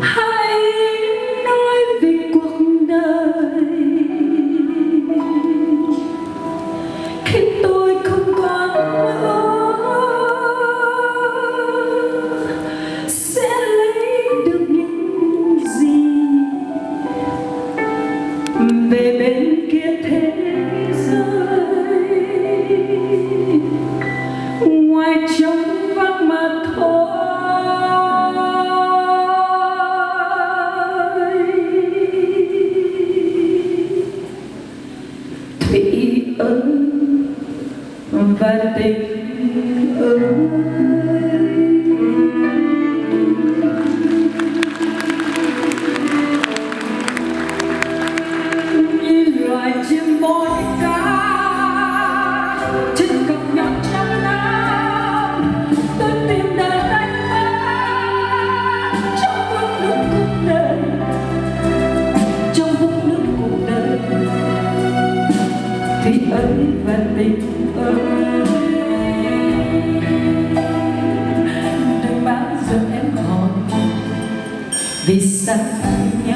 Hãy nói về cuộc đời khi tôi không còn mơ sẽ lấy được những gì về bên kia thế giới, ngoài trống vắng mà thôi. Thủy ơi và tình ơi, như loài chim bói cá trên cọng nhọn trắng lam, tôi tìm đời anh mãi trong vũng nước cuộc đời, trong vũng nước cuộc đời. Thủy ơi và tình ơi, đừng bao giờ em hỏi vì sao anh